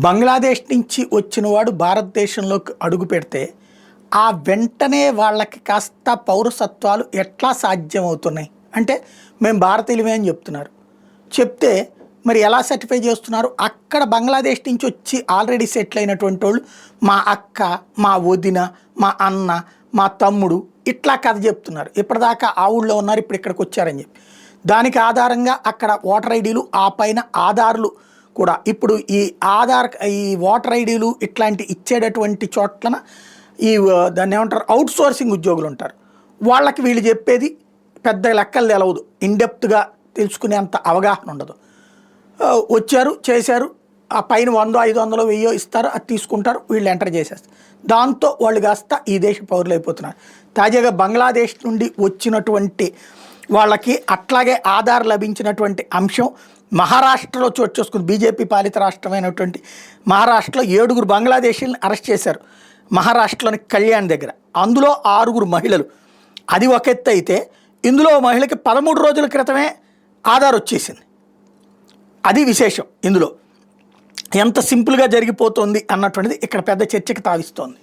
బంగ్లాదేశ్ నుంచి వచ్చినవాడు భారతదేశంలోకి అడుగు పెడితే ఆ వెంటనే వాళ్ళకి కాస్త పౌరసత్వాలు ఎట్లా సాధ్యమవుతున్నాయి అంటే మేము భారతీయులమే అని చెప్తున్నారు. చెప్తే మరి ఎలా సర్టిఫై చేస్తున్నారు? అక్కడ బంగ్లాదేశ్ నుంచి వచ్చి ఆల్రెడీ సెటిల్ అయినటువంటి వాళ్ళు మా అక్క, మా వదిన, మా అన్న, మా తమ్ముడు ఇట్లా కథ చెప్తున్నారు. ఇప్పటిదాకా ఆ ఊళ్ళో ఉన్నారు, ఇప్పుడు ఇక్కడికి వచ్చారని చెప్పి దానికి ఆధారంగా అక్కడ ఓటర్ ఐడీలు, ఆ పైన ఆధార్లు కూడా ఇప్పుడు ఈ ఓటర్ ఐడీలు ఇట్లాంటి ఇచ్చేటటువంటి చోట్లన దాన్ని ఏమంటారు, అవుట్ సోర్సింగ్ ఉద్యోగులు ఉంటారు. వాళ్ళకి వీళ్ళు చెప్పేది పెద్ద లెక్కలు తెలవదు, ఇన్డెప్త్గా తెలుసుకునేంత అవగాహన ఉండదు. వచ్చారు, చేశారు, ఆ పైన 100, 500, 1000 ఇస్తారు, అది తీసుకుంటారు, వీళ్ళు ఎంటర్ చేసేస్తారు. దాంతో వాళ్ళు కాస్త ఈ దేశ పౌరులు అయిపోతున్నారు. తాజాగా బంగ్లాదేశ్ నుండి వచ్చినటువంటి వాళ్ళకి అట్లాగే ఆధార్ లభించినటువంటి అంశం మహారాష్ట్రలో చోటు చేసుకుంది. బీజేపీ పాలిత రాష్ట్రమైనటువంటి మహారాష్ట్రలో 7 బంగ్లాదేశీలను అరెస్ట్ చేశారు. మహారాష్ట్రలోని కళ్యాణ్ దగ్గర. అందులో 6 మహిళలు. అది ఒక ఎత్తు అయితే, ఇందులో మహిళకి 13 రోజుల క్రితమే ఆధార్ వచ్చేసింది. అది విశేషం. ఇందులో ఎంత సింపుల్గా జరిగిపోతుంది అన్నటువంటిది ఇక్కడ పెద్ద చర్చకి తావిస్తోంది.